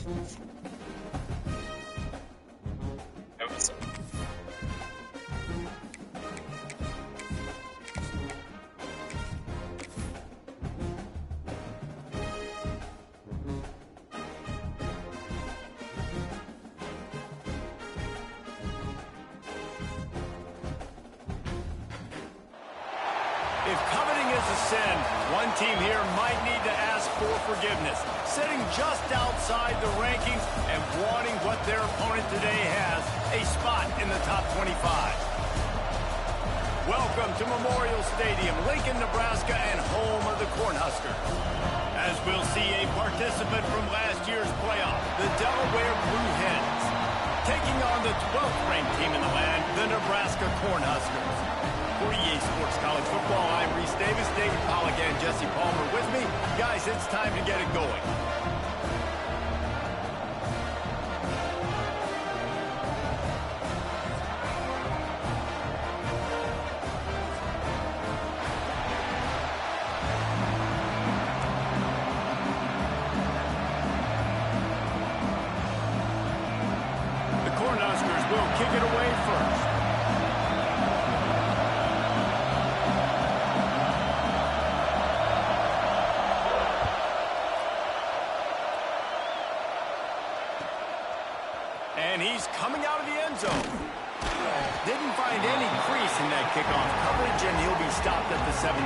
If coveting is a sin, one team here might need to ask for forgiveness, sitting just outside the rankings and wanting what their opponent today has, a spot in the top 25. Welcome to Memorial Stadium, Lincoln, Nebraska, and home of the Cornhuskers. As we'll see a participant from last year's playoff, the Delaware Blue Hens, taking on the 12th ranked team in the land, the Nebraska Cornhuskers. For EA Sports College Football, I'm Reese Davis, David Pollack, and Jesse Palmer with me. Guys, it's time to get it going. The Cornhuskers will kick it away first. And he's coming out of the end zone. Didn't find any crease in that kickoff coverage, and he'll be stopped at the 17.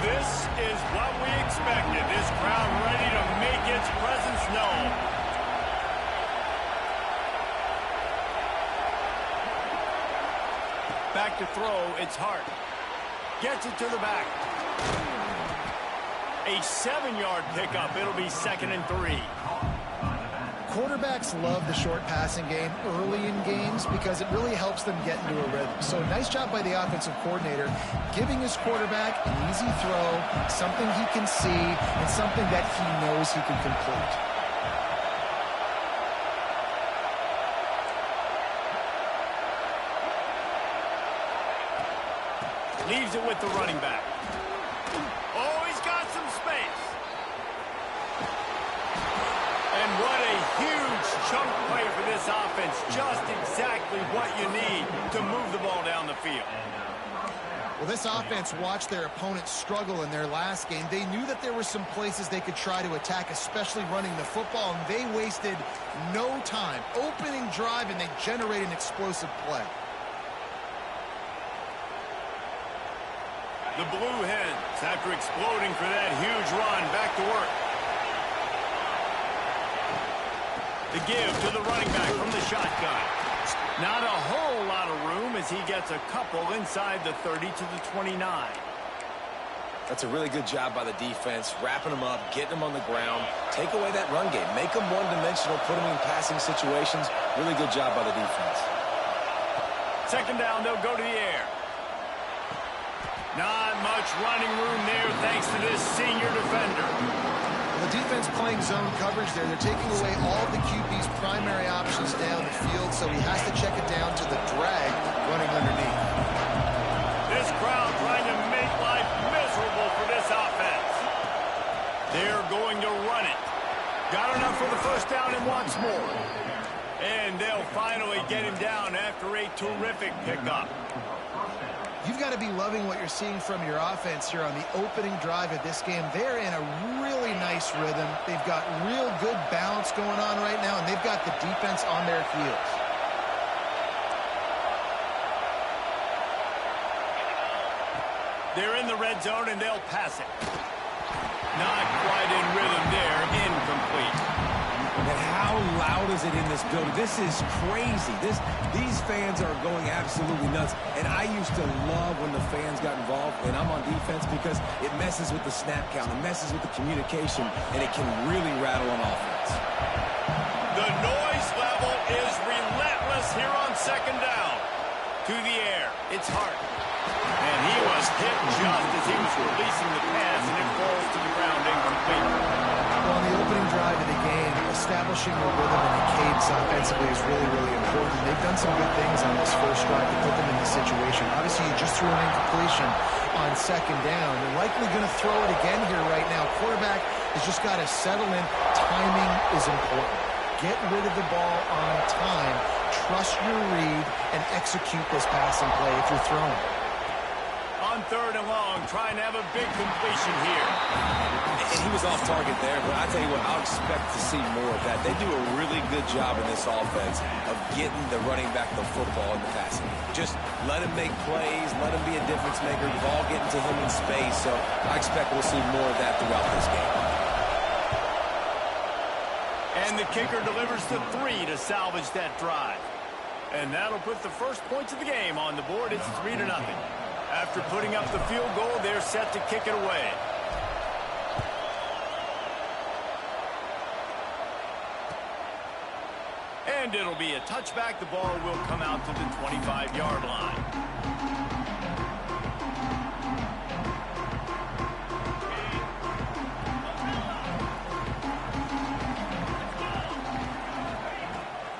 This is what we expected. This crowd ready to make its presence known. Back to throw, it's Hart. Gets it to the back. A 7-yard pickup. It'll be 2nd and 3. Quarterbacks love the short passing game early in games because it really helps them get into a rhythm. So nice job by the offensive coordinator, giving his quarterback an easy throw, something he can see, and something that he knows he can complete. Leaves it with the running back. Oh, he's got some space. And what a huge chunk play for this offense. Just exactly what you need to move the ball down the field. Well, this offense watched their opponents struggle in their last game. They knew that there were some places they could try to attack, especially running the football, and they wasted no time. Opening drive, and they generate an explosive play. The Blue Hens, after exploding for that huge run, back to work. The give to the running back from the shotgun. Not a whole lot of room as he gets a couple inside the 30 to the 29. That's a really good job by the defense, wrapping them up, getting them on the ground. Take away that run game. Make them one-dimensional, put them in passing situations. Really good job by the defense. 2nd down, they'll go to the air. Not much running room there thanks to this senior defender. Well, the defense playing zone coverage there. They're taking away all of the QB's primary options down the field, so he has to check it down to the drag running underneath. This crowd trying to make life miserable for this offense. They're going to run it. Got enough for the 1st down and wants more. And they'll finally get him down after a terrific pickup. You've got to be loving what you're seeing from your offense here on the opening drive of this game. They're in a really nice rhythm. They've got real good balance going on right now, and they've got the defense on their heels. They're in the red zone, and they'll pass it. Not quite in rhythm there. Incomplete. And how loud is it in this building? This is crazy. These fans are going absolutely nuts. And I used to love when the fans got involved, and I'm on defense, because it messes with the snap count, it messes with the communication, and it can really rattle on offense. The noise level is relentless here on 2nd down. To the air, it's Hart. And he was hit just as he was releasing the pass, and it falls to the ground incomplete. On the opening drive of the game, establishing a rhythm this offensively is really, really important. They've done some good things on this first drive to put them in this situation. Obviously, you just threw an incompletion on second down. They're likely going to throw it again here right now. Quarterback has just got to settle in. Timing is important. Get rid of the ball on time. Trust your read and execute this passing play if you're throwing. On third and long, trying to have a big completion here. And he was off target there, but I tell you what, I'll expect to see more of that. They do a really good job in this offense of getting the running back the football in the passing. Just let him make plays, let him be a difference maker, the ball getting to him in space. So I expect we'll see more of that throughout this game. And the kicker delivers the 3 to salvage that drive. And that'll put the first points of the game on the board. It's 3-0. After putting up the field goal, they're set to kick it away. And it'll be a touchback. The ball will come out to the 25-yard line.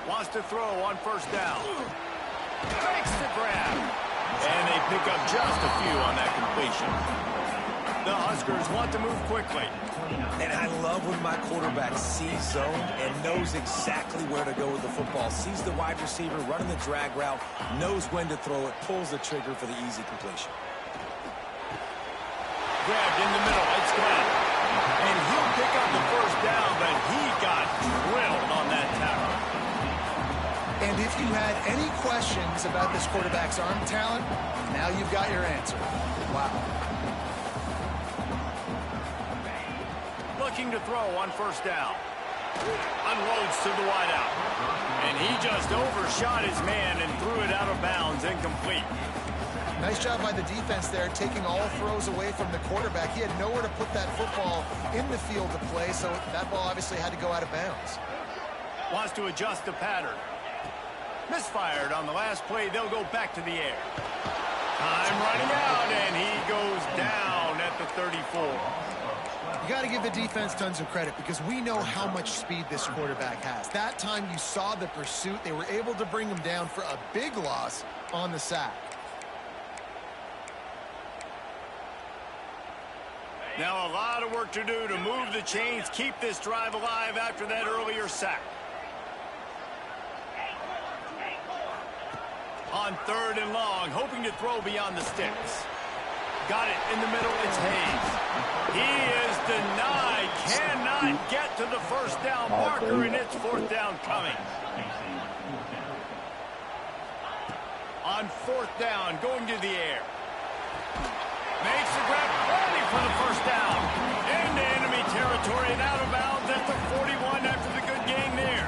Wants to throw on first down. Makes the grab. And they pick up just a few on that completion. The Huskers want to move quickly. And I love when my quarterback sees zone and knows exactly where to go with the football. Sees the wide receiver running the drag route, knows when to throw it, pulls the trigger for the easy completion. Grabbed in the middle. It's Glenn. And he'll pick up the first down, but he got drilled on that tackle. And if you had any questions about this quarterback's arm talent, now you've got your answer. Wow. Looking to throw on first down. Unloads to the wideout. And he just overshot his man and threw it out of bounds, incomplete. Nice job by the defense there, taking all throws away from the quarterback. He had nowhere to put that football in the field to play, so that ball obviously had to go out of bounds. Wants to adjust the pattern. Misfired on the last play. They'll go back to the air. Time running out, and he goes down at the 34. You got to give the defense tons of credit because we know how much speed this quarterback has. That time you saw the pursuit. They were able to bring him down for a big loss on the sack. Now a lot of work to do to move the chains, keep this drive alive after that earlier sack. On third and long, hoping to throw beyond the sticks. Got it in the middle, it's Hayes. He is denied, cannot get to the first down marker, and it's fourth down coming. On fourth down, going to the air. Makes the grab, ready for the first down. Into enemy territory and out of bounds at the 41 after the good gain there.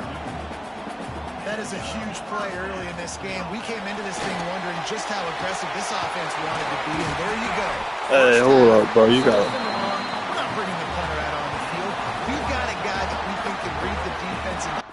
That is a huge play early in this game. We came into this thing wondering just how aggressive this offense wanted to be, and there you go. Hey, hold up, bro. You got it. We're not bringing the punter out on the field. We've got a guy that we think can read the defense and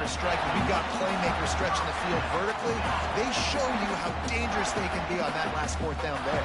are striking. We've got playmakers stretching the field vertically. They show you how dangerous they can be on that last fourth down there.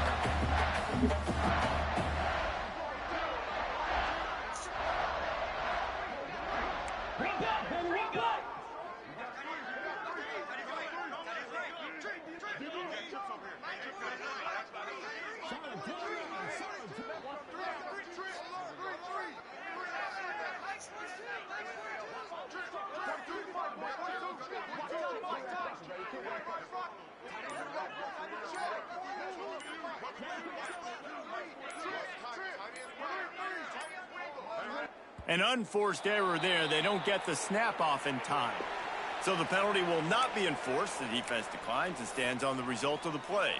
An unforced error there. They don't get the snap off in time. So the penalty will not be enforced. The defense declines and stands on the result of the play.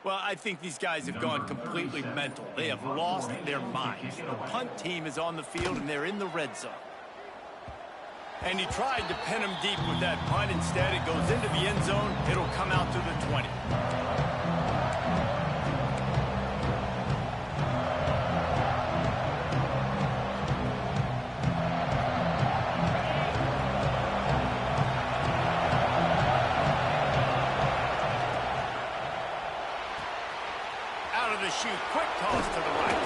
Well, I think these guys have gone completely mental. They have lost their minds. The punt team is on the field, and they're in the red zone. And he tried to pin him deep with that punt. Instead, it goes into the end zone. It'll come out to the 20. Shoot, quick toss to the right.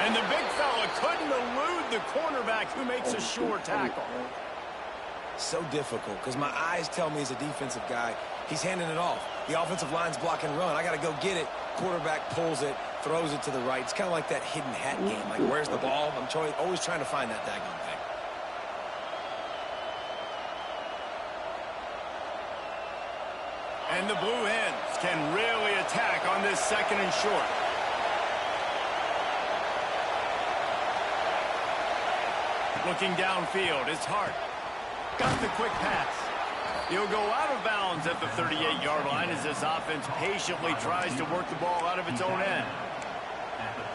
And the big fella couldn't elude the cornerback who makes a sure tackle. So difficult because my eyes tell me as a defensive guy, he's handing it off. The offensive line's block and run. I got to go get it. Quarterback pulls it, throws it to the right. It's kind of like that hidden hat game. Like, where's the ball? I'm always trying to find that daggone thing. And the Blue Hens can really attack on this 2nd and short. Looking downfield, it's Hart. Got the quick pass. He'll go out of bounds at the 38-yard line as this offense patiently tries to work the ball out of its own end.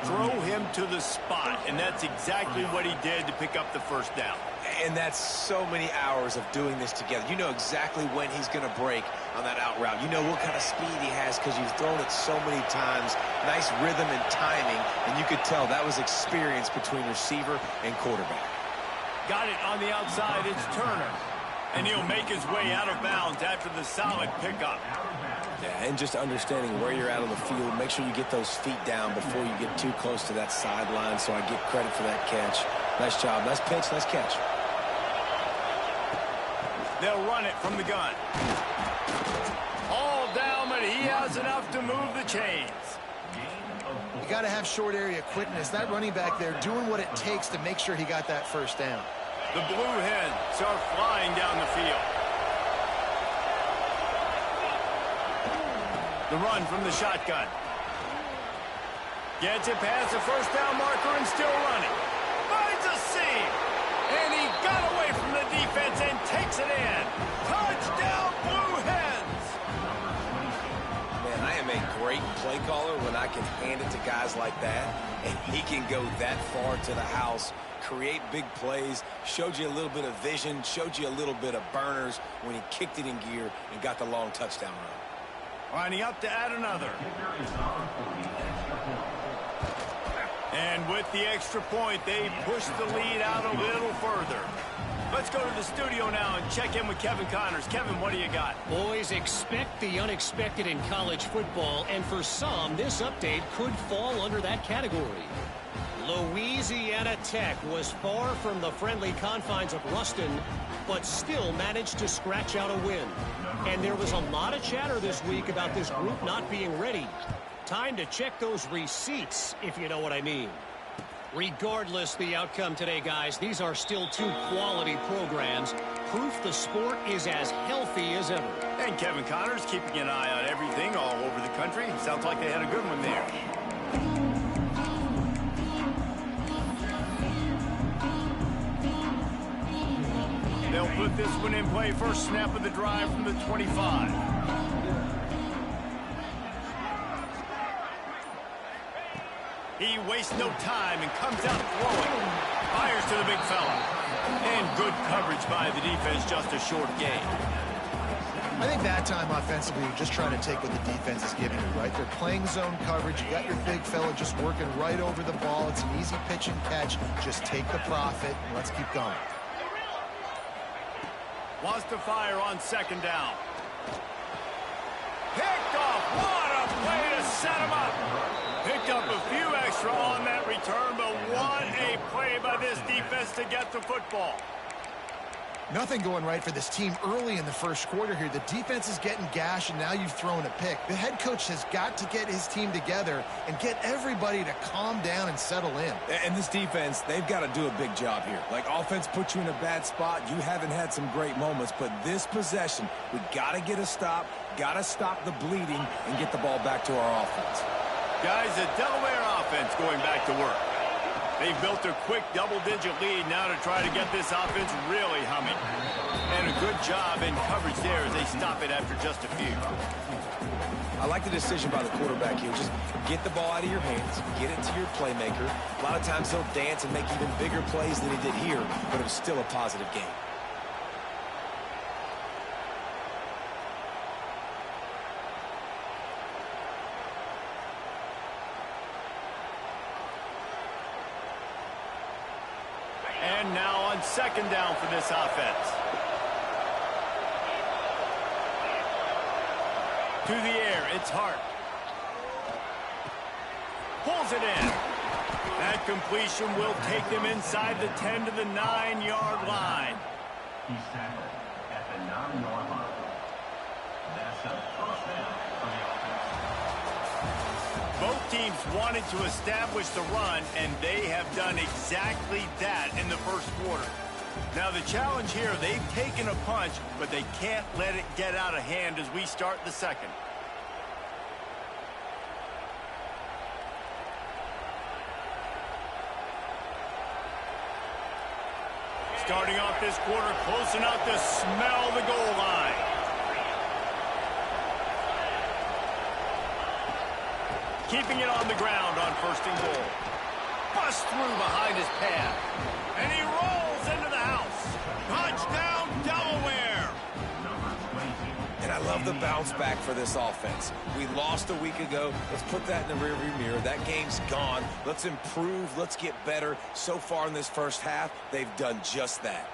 Throw him to the spot, and that's exactly what he did to pick up the first down. And that's so many hours of doing this together. You know exactly when he's going to break on that out route. You know what kind of speed he has because you've thrown it so many times. Nice rhythm and timing, and you could tell that was experience between receiver and quarterback. Got it on the outside. It's Turner. And he'll make his way out of bounds after the solid pickup. Yeah, and just understanding where you're at on the field. Make sure you get those feet down before you get too close to that sideline, so I get credit for that catch. Nice job. Nice pitch. Nice catch. They'll run it from the gun. All down, but he has enough to move the chains. You got to have short area quickness. That running back there doing what it takes to make sure he got that first down. The Blue Hens are flying down the field. The run from the shotgun. Gets it past the first down marker and still running. Finds a seam. And he got away from the defense and takes it in. Touchdown, Blue Hens. Man, I am a great play caller when I can hand it to guys like that. And he can go that far to the house, create big plays, showed you a little bit of vision, showed you a little bit of burners when he kicked it in gear and got the long touchdown run. Lining up to add another. And with the extra point, they push the lead out a little further. Let's go to the studio now and check in with Kevin Connors. Kevin, what do you got? Boys, expect the unexpected in college football, and for some, this update could fall under that category. Louisiana Tech was far from the friendly confines of Ruston, but still managed to scratch out a win. And there was a lot of chatter this week about this group not being ready. Time to check those receipts, if you know what I mean. Regardless the outcome today, guys, these are still two quality programs. Proof the sport is as healthy as ever. And Kevin Connors keeping an eye on everything all over the country. Sounds like they had a good one there. They'll put this one in play. First snap of the drive from the 25. He wastes no time and comes out throwing. Fires to the big fella. And good coverage by the defense, just a short gain. I think that time offensively, you're just trying to take what the defense is giving you, right? They're playing zone coverage. You got your big fella just working right over the ball. It's an easy pitch and catch. Just take the profit, and let's keep going. Wants to fire on second down. Picked off. What a play to set him up. Picked up a few extra on that return, but what a play by this defense to get the football. Nothing going right for this team early in the first quarter here. The defense is getting gashed, and now you've thrown a pick. The head coach has got to get his team together and get everybody to calm down and settle in. And this defense, they've got to do a big job here. Like, offense puts you in a bad spot. You haven't had some great moments, but this possession, we got to get a stop, got to stop the bleeding, and get the ball back to our offense. Guys, the Delaware offense going back to work. They've built a quick double-digit lead now to try to get this offense really humming. And a good job in coverage there as they stop it after just a few. I like the decision by the quarterback here. Just get the ball out of your hands, get it to your playmaker. A lot of times he'll dance and make even bigger plays than he did here, but it was still a positive game. And now on second down for this offense. To the air, it's Hart. Pulls it in. That completion will take them inside the 10 to the 9-yard line. He's tackled at the 9-yard line. That's a first down for the offense. Both teams wanted to establish the run, and they have done exactly that in the first quarter. Now the challenge here, they've taken a punch, but they can't let it get out of hand as we start the second. Starting off this quarter, close enough to smell the goal line. Keeping it on the ground on first and goal. Bust through behind his pad. And he rolls into the house. Touchdown, Delaware. And I love the bounce back for this offense. We lost a week ago. Let's put that in the rearview mirror. That game's gone. Let's improve. Let's get better. So far in this first half, they've done just that.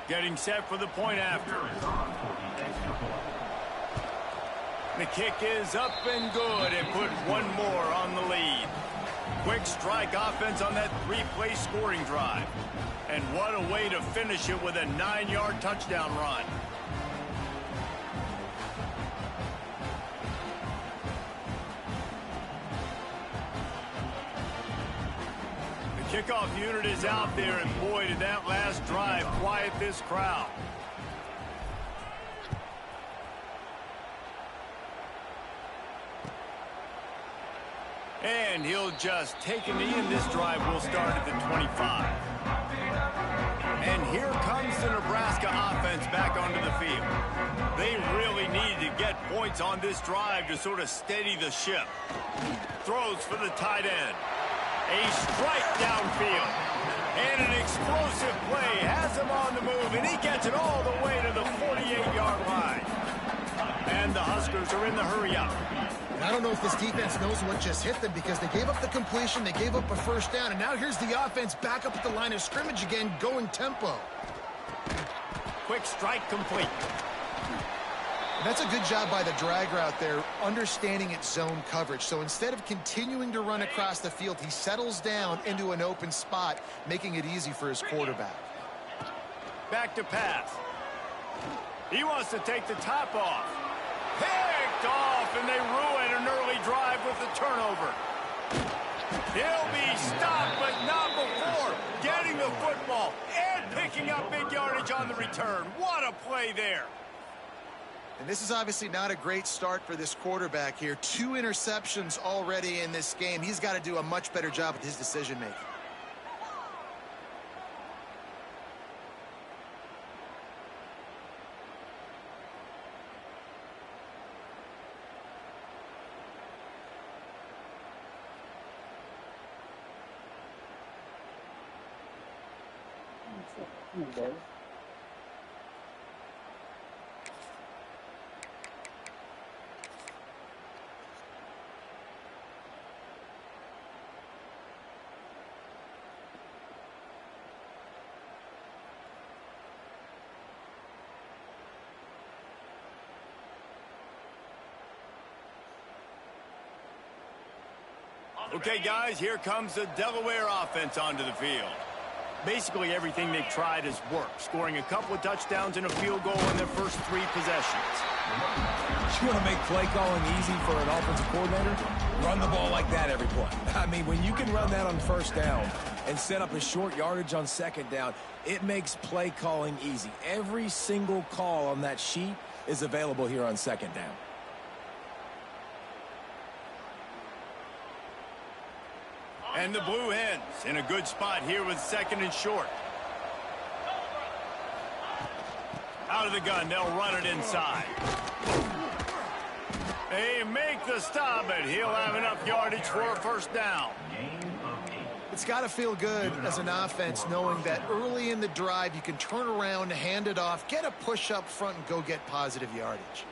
Getting set for the point after. The kick is up and good, and put one more on the lead. Quick strike offense on that three-play scoring drive. And what a way to finish it with a 9-yard touchdown run. The kickoff unit is out there, and boy, did that last drive quiet this crowd. And he'll just take a knee, and this drive will start at the 25. And here comes the Nebraska offense back onto the field. They really need to get points on this drive to sort of steady the ship. Throws for the tight end. A strike downfield. And an explosive play has him on the move, and he gets it all the way to the 48-yard line. And the Huskers are in the hurry-up. And I don't know if this defense knows what just hit them, because they gave up the completion, they gave up a first down, and now here's the offense back up at the line of scrimmage again, going tempo. Quick strike complete. And that's a good job by the drag route there, understanding its zone coverage. So instead of continuing to run across the field, he settles down into an open spot, making it easy for his quarterback. Back to pass. He wants to take the top off. Picked off, and they ruin an early drive with the turnover. He'll be stopped, but not before getting the football and picking up big yardage on the return. What a play there. And this is obviously not a great start for this quarterback here. 2 interceptions already in this game. He's got to do a much better job with his decision-making. Okay, guys, here comes the Delaware offense onto the field. Basically, everything they've tried has worked, scoring a couple of touchdowns and a field goal in their first 3 possessions. You want to make play calling easy for an offensive coordinator? Run the ball like that every play. I mean, when you can run that on first down and set up a short yardage on second down, it makes play calling easy. Every single call on that sheet is available here on second down. And the Blue Hens in a good spot here with 2nd and short. Out of the gun, they'll run it inside. They make the stop, but he'll have enough yardage for a first down. It's got to feel good as an offense knowing that early in the drive you can turn around, hand it off, get a push up front, and go get positive yardage.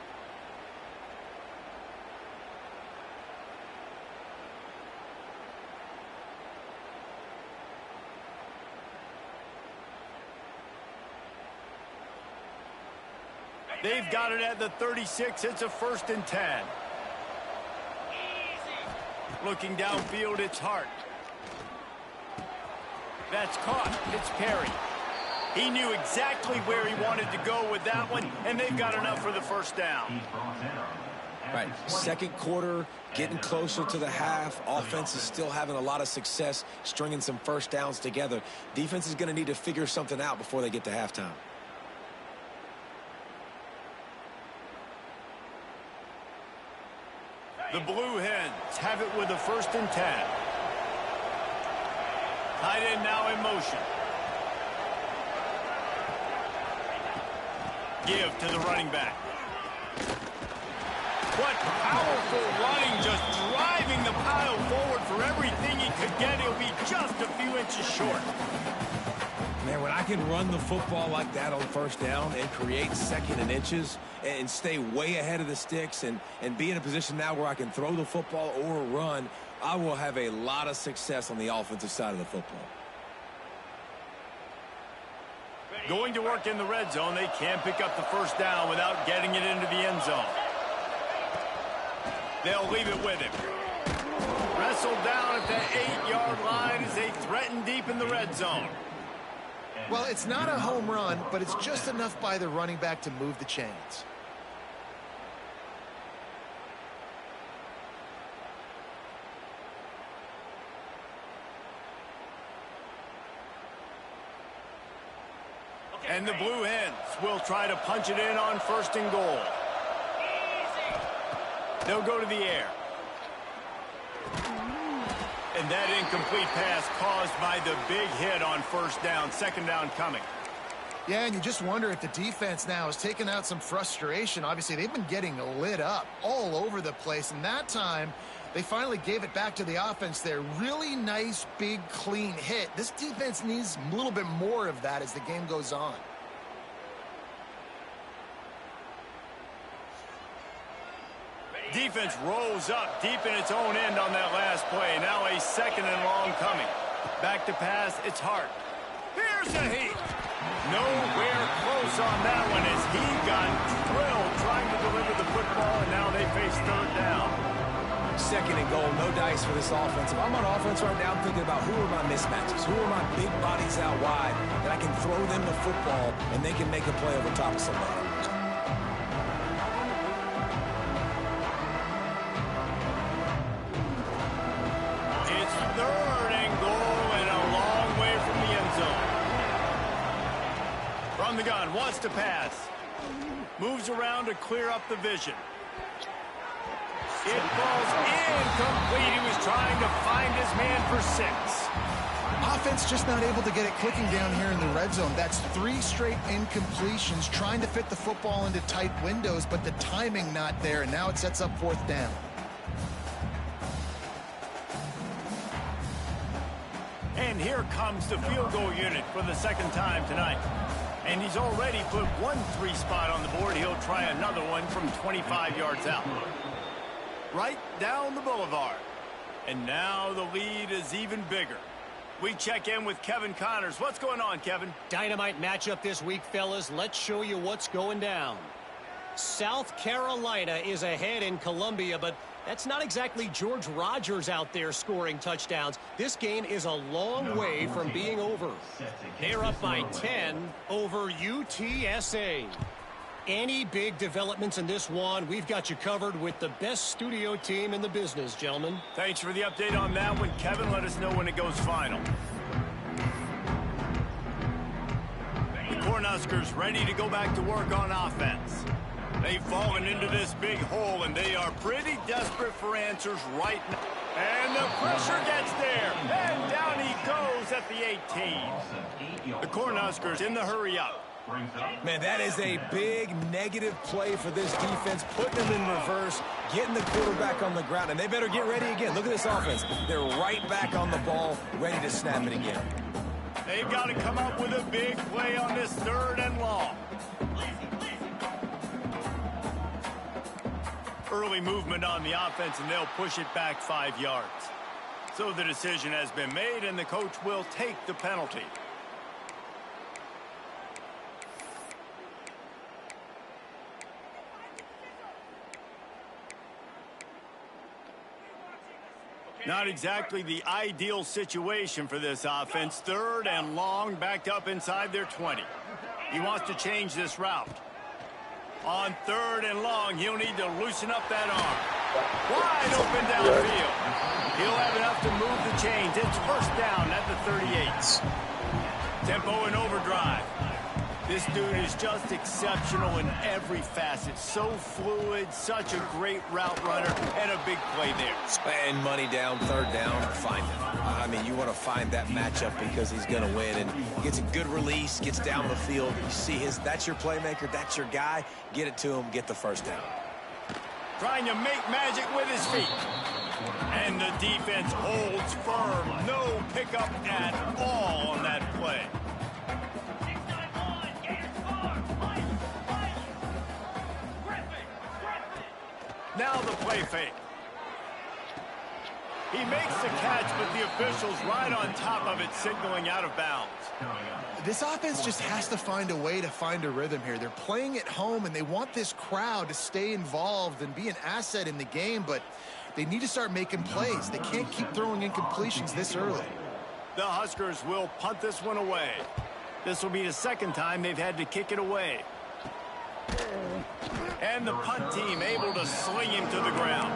They've got it at the 36. It's a 1st and 10. Looking downfield, it's Hart. That's caught. It's Perry. He knew exactly where he wanted to go with that one, and they've got enough for the first down. Right, second quarter, getting closer to the half. Offense is still having a lot of success stringing some first downs together. Defense is going to need to figure something out before they get to halftime. The Blue Hens have it with a 1st and 10. Tight end now in motion. Give to the running back. What powerful running, just driving the pile forward for everything he could get. He'll be just a few inches short. Man, when I can run the football like that on first down and create 2nd and inches and stay way ahead of the sticks and be in a position now where I can throw the football or run, I will have a lot of success on the offensive side of the football. Going to work in the red zone. They can't pick up the first down without getting it into the end zone. They'll leave it with him. Wrestled down at the 8-yard line as they threaten deep in the red zone. Well, it's not a home run, but it's just enough by the running back to move the chains. And the Blue Hens will try to punch it in on 1st and goal. They'll go to the air. And that incomplete pass caused by the big hit on first down. 2nd down coming. Yeah, and you just wonder if the defense now has taken out some frustration. Obviously, they've been getting lit up all over the place. And that time, they finally gave it back to the offense there. Really nice, big, clean hit. This defense needs a little bit more of that as the game goes on. Defense rolls up deep in its own end on that last play. Now a 2nd and long coming. Back to pass, it's Hart. Here's a heat. Nowhere close on that one as he got drilled trying to deliver the football, and now they face 3rd down. 2nd and goal, no dice for this offense. If I'm on offense right now, I'm thinking about who are my mismatches, who are my big bodies out wide that I can throw them the football and they can make a play over top of somebody. It's 3rd and goal and a long way from the end zone. From the gun, wants to pass. Moves around to clear up the vision. It falls incomplete. He was trying to find his man for 6. Offense just not able to get it clicking down here in the red zone. That's 3 straight incompletions, trying to fit the football into tight windows, but the timing not there, and now it sets up 4th down. And And here comes the field goal unit for the second time tonight. And he's already put one 3 spot on the board. He'll try another one from 25 yards out. Right down the boulevard. And now the lead is even bigger. We check in with Kevin Connors. What's going on, Kevin? Dynamite matchup this week, fellas. Let's show you what's going down. South Carolina is ahead in Columbia, but that's not exactly George Rogers out there scoring touchdowns. This game is a long way from being over. They're up by 10 over UTSA. Any big developments in this one, we've got you covered with the best studio team in the business, gentlemen. Thanks for the update on that one, Kevin. Let us know when it goes final. The Cornhuskers ready to go back to work on offense. They've fallen into this big hole, and they are pretty desperate for answers right now. And the pressure gets there. And down he goes at the 18. The Cornhuskers in the hurry up. Man, that is a big negative play for this defense, putting them in reverse, getting the quarterback on the ground, and they better get ready again. Look at this offense. They're right back on the ball, ready to snap it again. They've got to come up with a big play on this 3rd and long. Early movement on the offense, and they'll push it back 5 yards. So the decision has been made, and the coach will take the penalty. Not exactly the ideal situation for this offense. 3rd and long, backed up inside their 20. He wants to change this route. On 3rd and long, he'll need to loosen up that arm. Wide open downfield. He'll have enough to move the chains. It's 1st down at the 38. Tempo and overdrive. This dude is just exceptional in every facet. So fluid, such a great route runner, and a big play there. And money down, 3rd down, find him. I mean, you want to find that matchup because he's going to win. And gets a good release, gets down the field. You see that's your playmaker, that's your guy. Get it to him, get the 1st down. Trying to make magic with his feet. And the defense holds firm. No pickup at all on that play. Now the play fake. He makes the catch, but the official's right on top of it, signaling out of bounds. This offense just has to find a way to find a rhythm here. They're playing at home, and they want this crowd to stay involved and be an asset in the game, but they need to start making plays. They can't keep throwing incompletions this early. The Huskers will punt this one away. This will be the 2nd time they've had to kick it away. And the punt team able to sling him to the ground.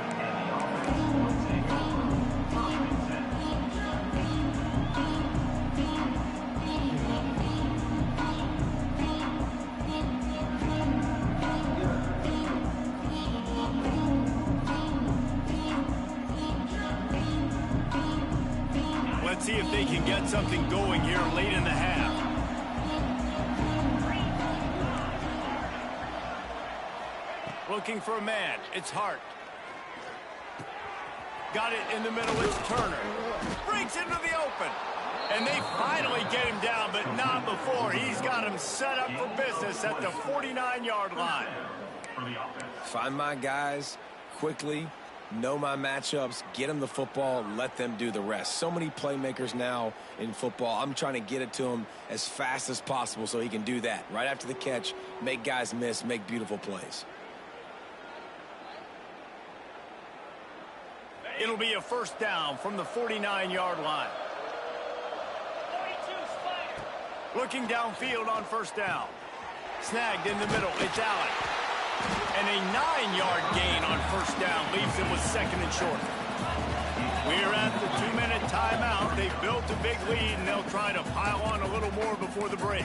Let's see if they can get something going here late in the half. Looking for a man. It's Hart. Got it in the middle. It's Turner. Breaks into the open. And they finally get him down, but not before. He's got him set up for business at the 49-yard line. Find my guys quickly, know my matchups, get them the football, let them do the rest. So many playmakers now in football. I'm trying to get it to him as fast as possible so he can do that. Right after the catch, make guys miss, make beautiful plays. It'll be a 1st down from the 49-yard line. Looking downfield on 1st down. Snagged in the middle. It's Allen. And a 9-yard gain on 1st down leaves him with 2nd and short. We're at the 2-minute timeout. They've built a big lead, and they'll try to pile on a little more before the break.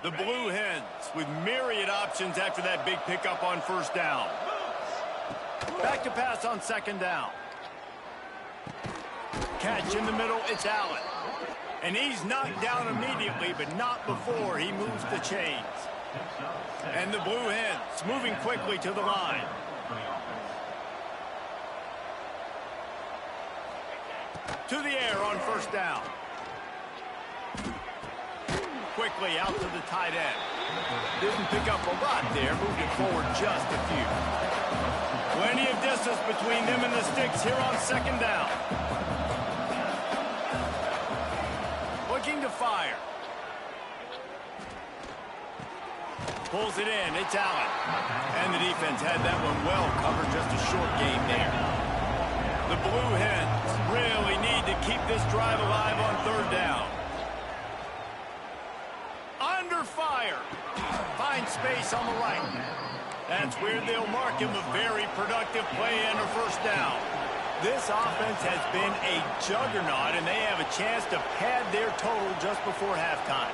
The Blue Hens with myriad options after that big pickup on 1st down. Back to pass on second down. Catch in the middle, it's Allen. And he's knocked down immediately, but not before he moves the chains. And the Blue Hens moving quickly to the line. To the air on first down. Quickly out to the tight end. Didn't pick up a lot there, moved it forward just a few. Plenty of distance between them and the sticks here on second down. Looking to fire. Pulls it in, it's Allen. And the defense had that one well covered, just a short game there. The Blue Hens really need to keep this drive alive on third down. Under fire. Finds space on the right. That's where they'll mark him a very productive play and a first down. This offense has been a juggernaut, and they have a chance to pad their total just before halftime.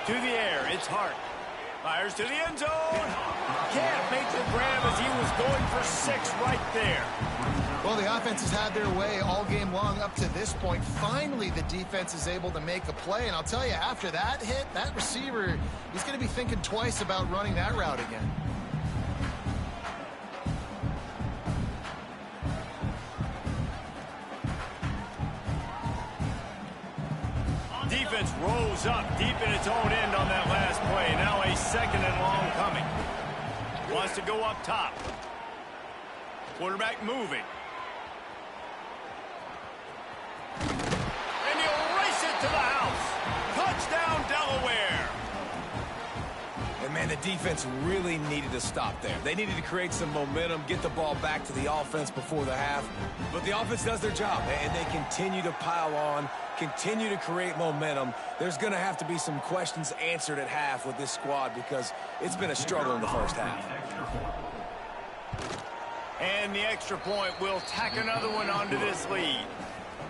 To the air, it's Hart. Fires to the end zone. Can't make the grab as he was going for 6 right there. Well, the offense has had their way all game long up to this point. Finally, the defense is able to make a play. And I'll tell you, after that hit, that receiver, he's going to be thinking twice about running that route again. Defense rose up deep in its own end on that last play. Now a second and long coming. Wants to go up top. Quarterback moving. And he'll race it to the house. Touchdown, Delaware. And, man, the defense really needed to stop there. They needed to create some momentum, get the ball back to the offense before the half. But the offense does their job, and they continue to pile on, continue to create momentum. There's going to have to be some questions answered at half with this squad because it's been a struggle in the first half. And the extra point will tack another one onto this lead.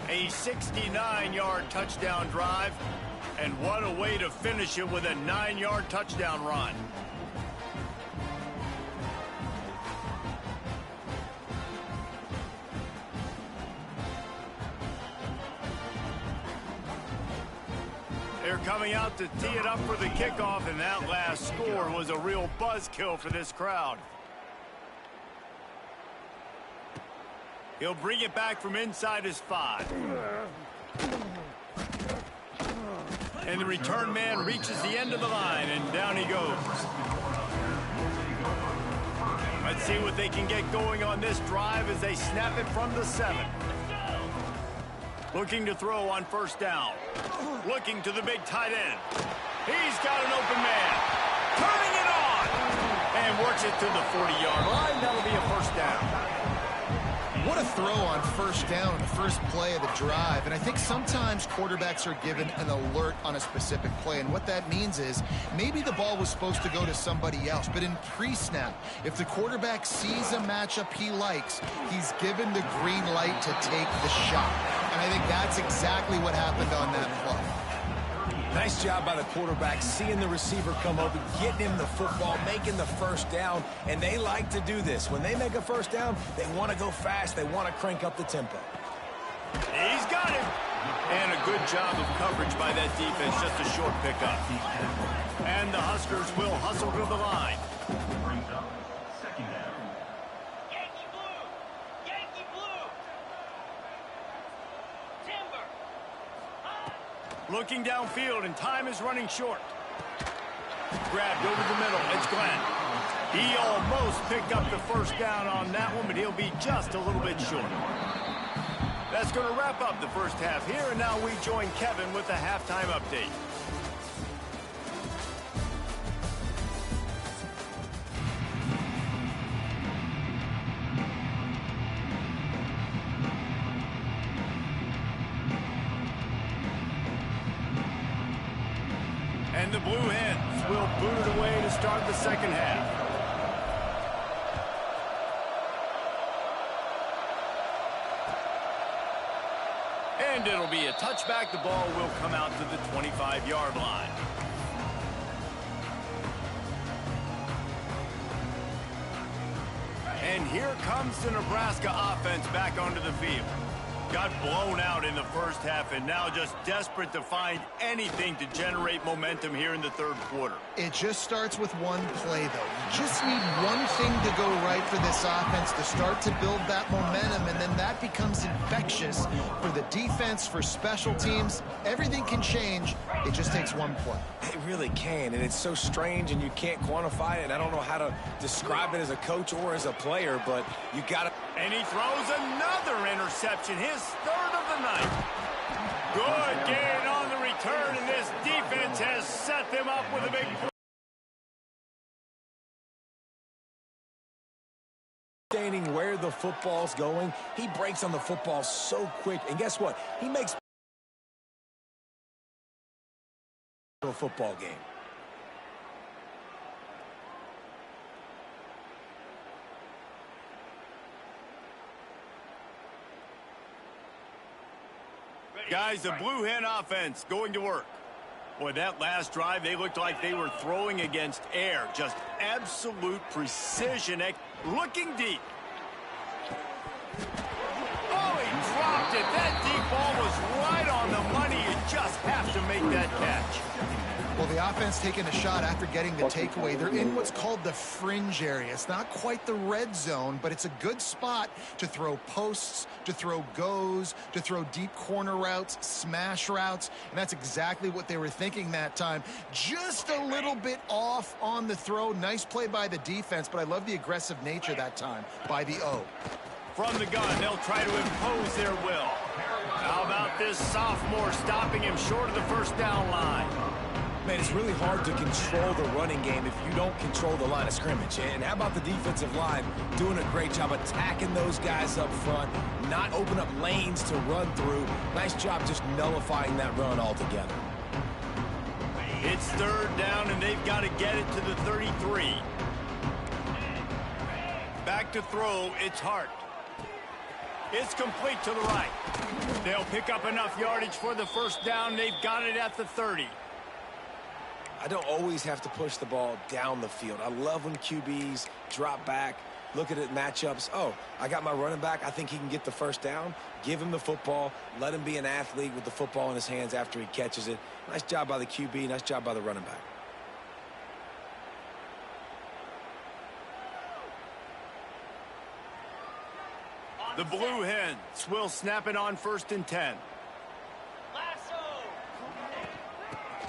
A 69-yard touchdown drive. And what a way to finish it with a 9-yard touchdown run. They're coming out to tee it up for the kickoff, and that last score was a real buzzkill for this crowd. He'll bring it back from inside his 5. And the return man reaches the end of the line, and down he goes. Let's see what they can get going on this drive as they snap it from the 7. Looking to throw on first down. Looking to the big tight end. He's got an open man. Turning it on. And works it to the 40-yard line. That'll be a first down. What a throw on first down on the first play of the drive. And I think sometimes quarterbacks are given an alert on a specific play. And what that means is maybe the ball was supposed to go to somebody else. But in pre-snap, if the quarterback sees a matchup he likes, he's given the green light to take the shot. And I think that's exactly what happened on that play. Nice job by the quarterback, seeing the receiver come open, getting him the football, making the first down, and they like to do this. When they make a first down, they want to go fast. They want to crank up the tempo. He's got him. And a good job of coverage by that defense, just a short pickup. And the Huskers will hustle to the line. Looking downfield, and time is running short. Grabbed over the middle. It's Glenn. He almost picked up the first down on that one, but he'll be just a little bit short. That's going to wrap up the first half here, and now we join Kevin with the halftime update. And the Blue Hens will boot it away to start the second half. And it'll be a touchback. The ball will come out to the 25-yard line. And And here comes the Nebraska offense back onto the field. Got blown out in the first half and now just desperate to find anything to generate momentum here in the third quarter. It just starts with one play, though. You just need one thing to go right for this offense to start to build that momentum, and then that becomes infectious for the defense, for special teams. Everything can change. It just takes one play. It really can, and it's so strange, and you can't quantify it, and I don't know how to describe it as a coach or as a player, but you got to... And he throws another interception, his third of the night. Good gain on the return, and this defense has set them up with a big play. Understanding where the football's going, he breaks on the football so quick, and guess what? He makes a football game. Guys, the Blue Hen offense going to work. Boy, that last drive, they looked like they were throwing against air. Just absolute precision. Looking deep. Oh, he dropped it. That deep ball was right on the money. You just have to make that catch. Well, the offense taking a shot after getting the takeaway. They're in what's called the fringe area. It's not quite the red zone, but it's a good spot to throw posts, to throw goes, to throw deep corner routes, smash routes, and that's exactly what they were thinking that time. Just a little bit off on the throw. Nice play by the defense, but I love the aggressive nature that time by the O. From the gun, they'll try to impose their will. How about this sophomore stopping him short of the first down line? Man, it's really hard to control the running game if you don't control the line of scrimmage. And how about the defensive line doing a great job attacking those guys up front, not open up lanes to run through. Nice job just nullifying that run altogether. It's third down, and they've got to get it to the 33. Back to throw, it's Hart. It's complete to the right. They'll pick up enough yardage for the first down. They've got it at the 30. I don't always have to push the ball down the field. I love when QBs drop back, look at it matchups. Oh, I got my running back. I think he can get the first down. Give him the football. Let him be an athlete with the football in his hands after he catches it. Nice job by the QB. Nice job by the running back. The Blue Hens will snap it on 1st and 10.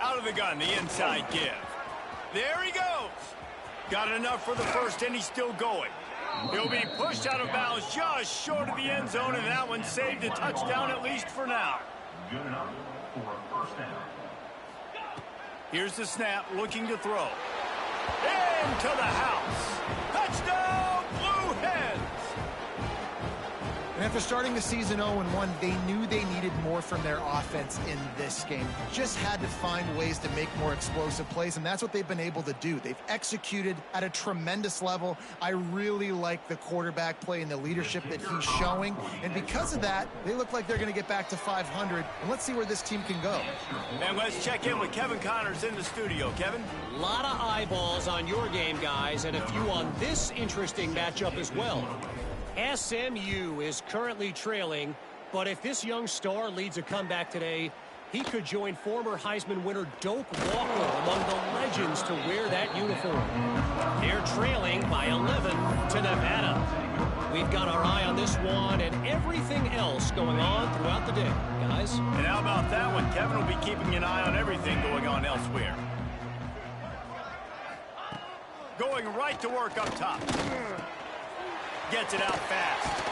Out of the gun, the inside give. There he goes. Got enough for the first, and he's still going. He'll be pushed out of bounds just short of the end zone, and that one saved a touchdown at least for now. Good enough for a first down. Here's the snap, looking to throw. Into the house. Touchdown, Blue Hens. And after starting the season 0-1, they knew they needed more from their offense in this game. Just had to find ways to make more explosive plays, and that's what they've been able to do. They've executed at a tremendous level. I really like the quarterback play and the leadership that he's showing, and because of that, they look like they're going to get back to 500, and let's see where this team can go. And let's check in with Kevin Connors in the studio. Kevin? A lot of eyeballs on your game, guys, and a few on this interesting matchup as well. SMU is currently trailing, but if this young star leads a comeback today, he could join former Heisman winner Doak Walker among the legends to wear that uniform. They're trailing by 11 to Nevada. We've got our eye on this one and everything else going on throughout the day, guys. And how about that one? Kevin will be keeping an eye on everything going on elsewhere. Going right to work up top. Gets it out fast.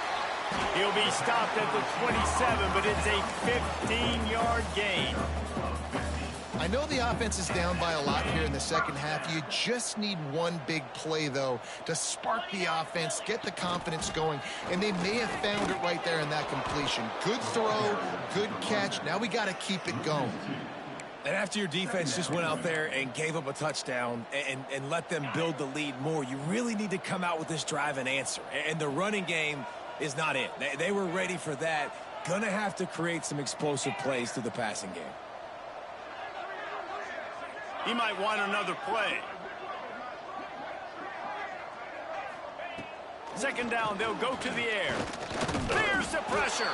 He'll be stopped at the 27, but it's a 15-yard gain. I know the offense is down by a lot here in the second half. You just need one big play, though, to spark the offense, get the confidence going, and they may have found it right there in that completion. Good throw, good catch. Now we got to keep it going. And after your defense just went out there and gave up a touchdown and let them build the lead more, you really need to come out with this drive and answer. And the running game is not it. They were ready for that. Gonna have to create some explosive plays through the passing game. He might want another play. Second down, they'll go to the air. Clears the pressure.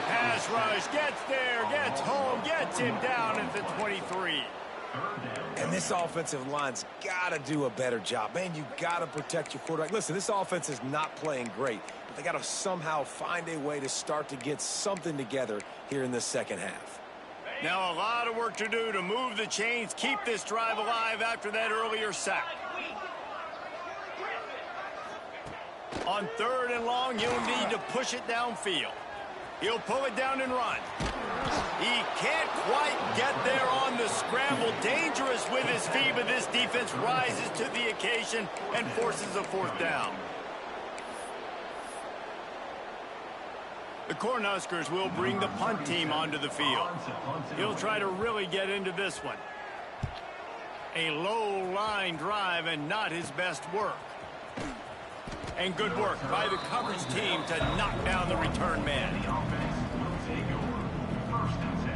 Pass rush, gets there, gets home, gets him down at the 23. And this offensive line's got to do a better job. Man, you got to protect your quarterback. Listen, this offense is not playing great, but they got to somehow find a way to start to get something together here in the second half. Now a lot of work to do to move the chains, keep this drive alive after that earlier sack. On 3rd and long, he'll need to push it downfield. He'll pull it down and run. He can't quite get there on the scramble. Dangerous with his feet, but this defense rises to the occasion and forces a 4th down. The Cornhuskers will bring the punt team onto the field. He'll try to really get into this one. A low line drive and not his best work. And good work by the coverage team to knock down the return man. The offense will take over 1st and 10.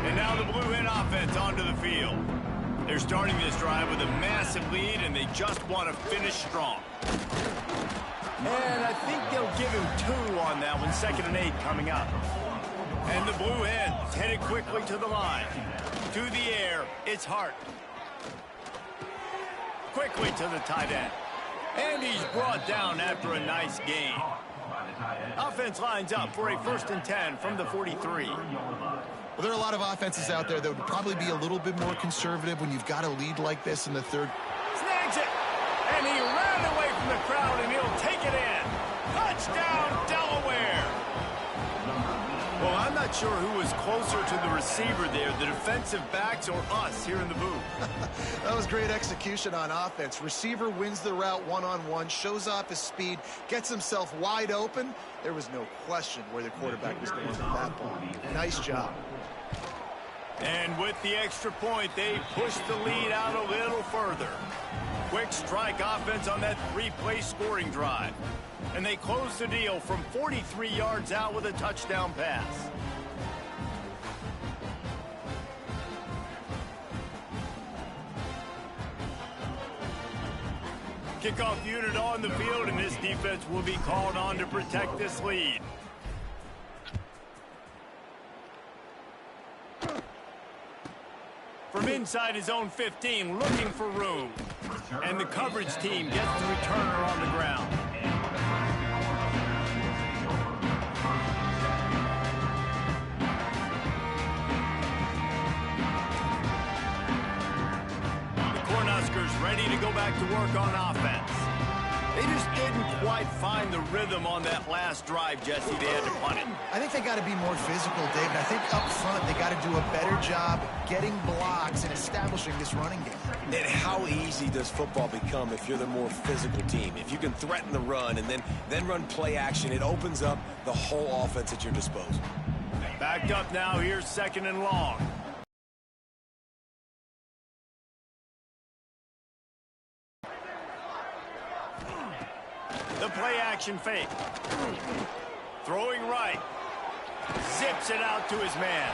And now the Blue Hen offense onto the field. They're starting this drive with a massive lead, and they just want to finish strong. And I think they'll give him 2 on that one. 2nd and 8 coming up. And the Blue Hens headed quickly to the line. To the air, it's Hart. Quickly to the tight end. And he's brought down after a nice gain. Offense lines up for a 1st and 10 from the 43. Well, there are a lot of offenses out there that would probably be a little bit more conservative when you've got a lead like this in the 3rd. Snags it. And he ran away from the crowd, and he'll take it in. Touchdown, Delaware. Well, I'm not sure who was closer to the receiver there, the defensive backs or us here in the booth. That was great execution on offense. Receiver wins the route one-on-one, shows off his speed, gets himself wide open. There was no question where the quarterback was going with that ball. Nice job. And with the extra point, they push the lead out a little further. Quick strike offense on that 3-play scoring drive. And they close the deal from 43 yards out with a touchdown pass. Kickoff unit on the field, and this defense will be called on to protect this lead. From inside his own 15, looking for room. And the coverage team gets the returner on the ground. The Cornhuskers ready to go back to work on offense. They just didn't quite find the rhythm on that last drive, Jesse. They had to punt it. I think they got to be more physical, David. I think up front they got to do a better job getting blocks and establishing this running game. And how easy does football become if you're the more physical team? If you can threaten the run and then run play action, it opens up the whole offense at your disposal. Backed up now, here's 2nd and long. The play action fake. Throwing right. Zips it out to his man.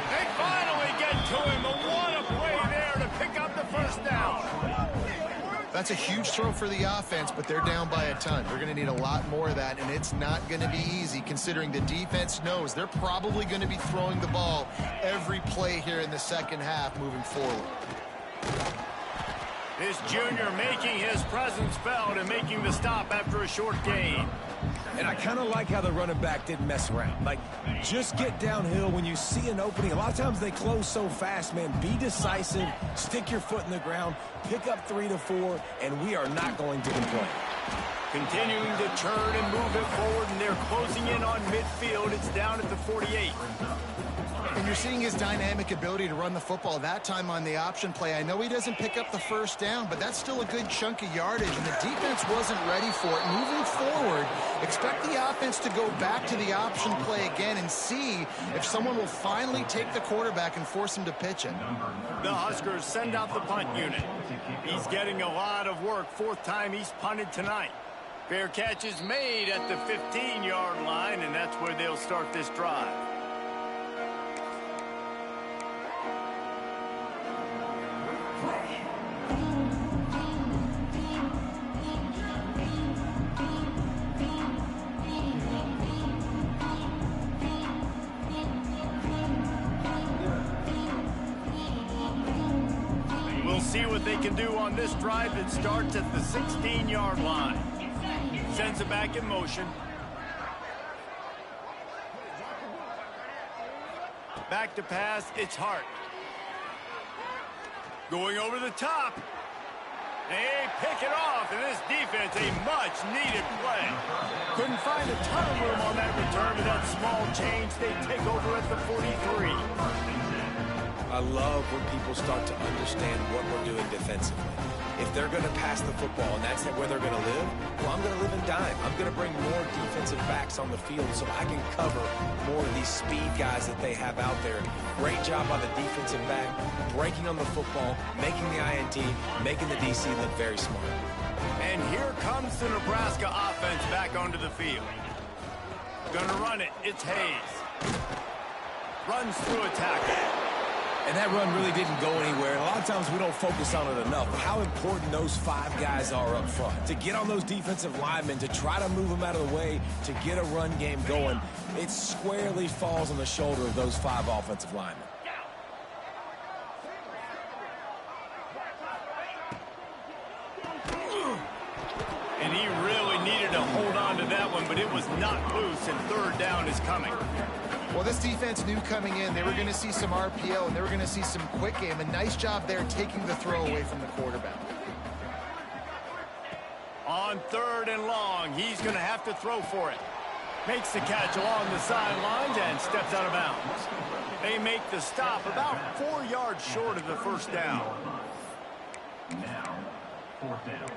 They finally get to him. But what a play there to pick up the 1st down. That's a huge throw for the offense, but they're down by a ton. They're going to need a lot more of that, and it's not going to be easy considering the defense knows they're probably going to be throwing the ball every play here in the second half moving forward. This junior making his presence felt and making the stop after a short gain. And I kind of like how the running back didn't mess around. Like, just get downhill when you see an opening. A lot of times they close so fast, man. Be decisive, stick your foot in the ground, pick up 3 to 4, and we are not going to complain. Continuing to turn and move it forward, and they're closing in on midfield. It's down at the 48. And you're seeing his dynamic ability to run the football that time on the option play. I know he doesn't pick up the 1st down, but that's still a good chunk of yardage, and the defense wasn't ready for it. Moving forward, expect the offense to go back to the option play again and see if someone will finally take the quarterback and force him to pitch it. The Huskers send out the punt unit. He's getting a lot of work. 4th time he's punted tonight. Fair catch is made at the 15-yard line, and that's where they'll start this drive. We'll see what they can do on this drive that starts at the 16-yard line. Sends it back in motion. Back to pass, it's Hart. Going over the top. They pick it off, and this defense, a much-needed play. Couldn't find a ton of room on that return, but that small change, they take over at the 43. I love when people start to understand what we're doing defensively. If they're going to pass the football and that's where they're going to live, well, I'm going to live in dime. I'm going to bring more defensive backs on the field so I can cover more of these speed guys that they have out there. Great job by the defensive back, breaking on the football, making the INT, making the DC look very smart. And here comes the Nebraska offense back onto the field. Gonna run it. It's Hayes. Runs through a tackle. And that run really didn't go anywhere. A lot of times we don't focus on it enough. But how important those 5 guys are up front. To get on those defensive linemen, to try to move them out of the way, to get a run game going, it squarely falls on the shoulder of those 5 offensive linemen. And he really needed to hold on to that one, but it was not loose, and third down is coming. Well, this defense knew coming in they were going to see some RPO and they were going to see some quick game. A nice job there taking the throw away from the quarterback. On third and long, he's going to have to throw for it. Makes the catch along the sidelines and steps out of bounds. They make the stop about 4 yards short of the first down. Now, fourth down.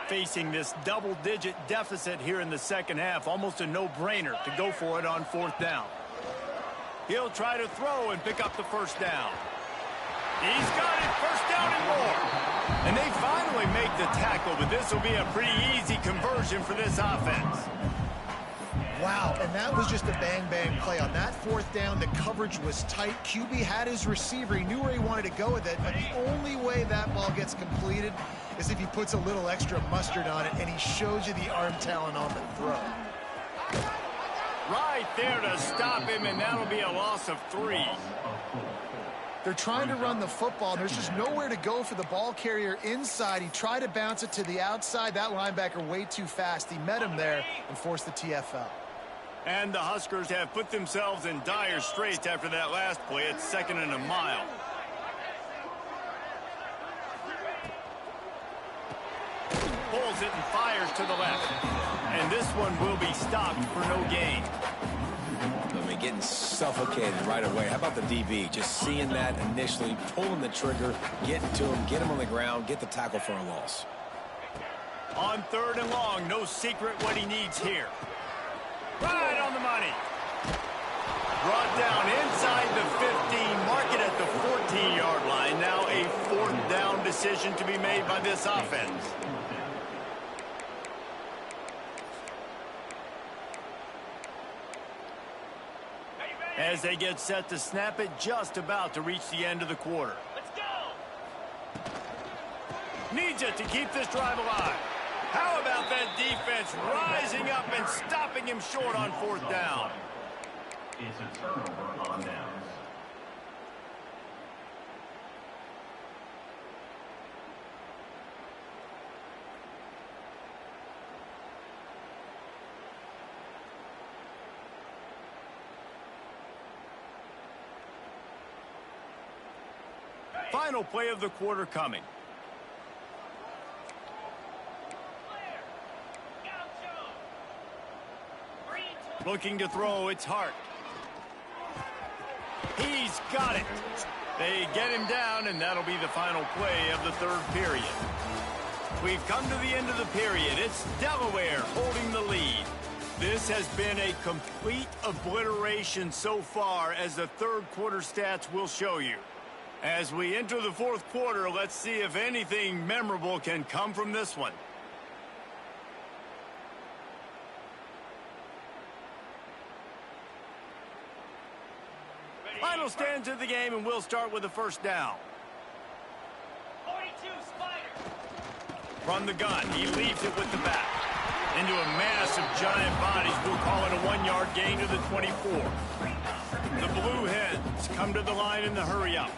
Facing this double-digit deficit here in the second half, almost a no-brainer to go for it on fourth down. He'll try to throw and pick up the first down. He's got it, first down and more. And they finally make the tackle, but this will be a pretty easy conversion for this offense. Wow, and that was just a bang-bang play. On that fourth down, the coverage was tight. QB had his receiver. He knew where he wanted to go with it, but the only way that ball gets completed is if he puts a little extra mustard on it, and he shows you the arm talent on the throw. Right there to stop him, and that'll be a loss of 3. They're trying to run the football, and there's just nowhere to go for the ball carrier inside. He tried to bounce it to the outside. That linebacker way too fast. He met him there and forced the TFL. And the Huskers have put themselves in dire straits after that last play. It's 2nd and a mile. Pulls it and fires to the left. And this one will be stopped for no gain. I mean, getting suffocated right away. How about the DB? Just seeing that initially, pulling the trigger, getting to him, get him on the ground, get the tackle for a loss. On third and long, no secret what he needs here. Right on the money. Brought down inside the 15, mark it at the 14-yard line. Now a fourth down decision to be made by this offense. As they get set to snap it, just about to reach the end of the quarter. Let's go! Needs it to keep this drive alive. How about that defense rising up and stopping him short on fourth down? It's a turnover on downs. Final play of the quarter coming. Looking to throw, it's Hart. He's got it. They get him down, and that'll be the final play of the third period. We've come to the end of the period. It's Delaware holding the lead. This has been a complete obliteration so far, as the third quarter stats will show you. As we enter the fourth quarter, let's see if anything memorable can come from this one. Final stands of the game, and we'll start with the first down. 42 Spider. From the gun, he leaves it with the back. Into a mass of giant bodies, we'll call it a 1-yard gain to the 24. The Blue Hens come to the line in the hurry-up.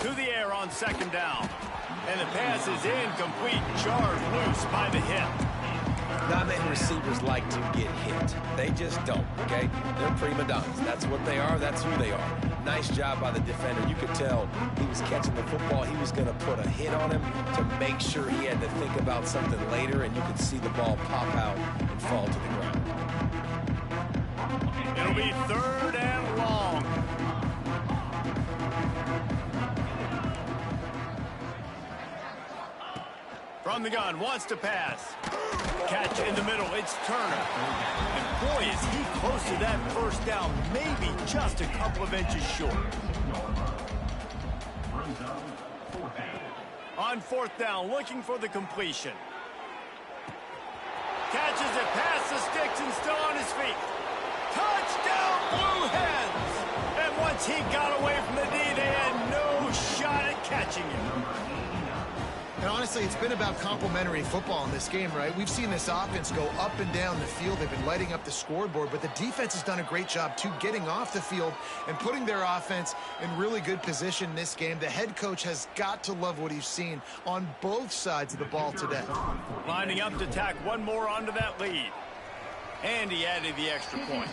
To the air on second down. And the pass is incomplete, charged loose by the hit. Not many receivers like to get hit. They just don't, okay? They're prima donnas. That's what they are. That's who they are. Nice job by the defender. You could tell he was catching the football. He was going to put a hit on him to make sure he had to think about something later, and you could see the ball pop out and fall to the ground. It'll be third and long. From the gun, wants to pass. Catch in the middle, it's Turner. And boy, is he close to that first down, maybe just a couple of inches short. On fourth down, looking for the completion. Catches it past the sticks and still on his feet. Touchdown, Blue Hens! And once he got away from the D, they had no shot at catching him. And honestly, it's been about complementary football in this game, right? We've seen this offense go up and down the field. They've been lighting up the scoreboard, but the defense has done a great job, too, getting off the field and putting their offense in really good position in this game. The head coach has got to love what he's seen on both sides of the ball today. Lining up to tack one more onto that lead. And he added the extra point.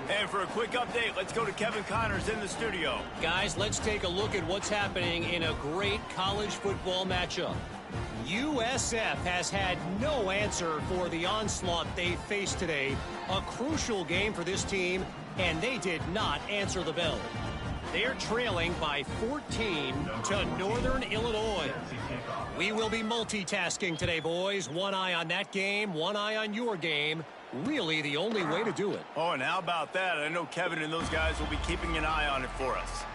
And for a quick update, let's go to Kevin Connors in the studio. Guys, let's take a look at what's happening in a great college football matchup. USF has had no answer for the onslaught they faced today. A crucial game for this team, and they did not answer the bell. They're trailing by 14 to Northern Illinois. We will be multitasking today, boys. One eye on that game, one eye on your game. Really the only way to do it. Oh, and how about that? I know Kevin and those guys will be keeping an eye on it for us.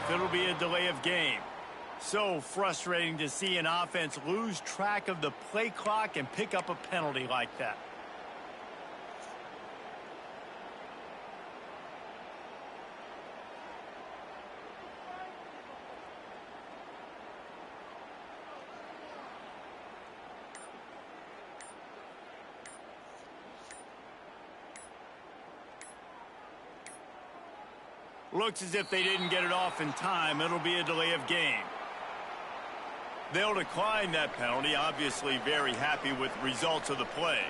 It'll be a delay of game. So frustrating to see an offense lose track of the play clock and pick up a penalty like that. Looks as if they didn't get it off in time. It'll be a delay of game. They'll decline that penalty, obviously very happy with the results of the play.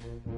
down.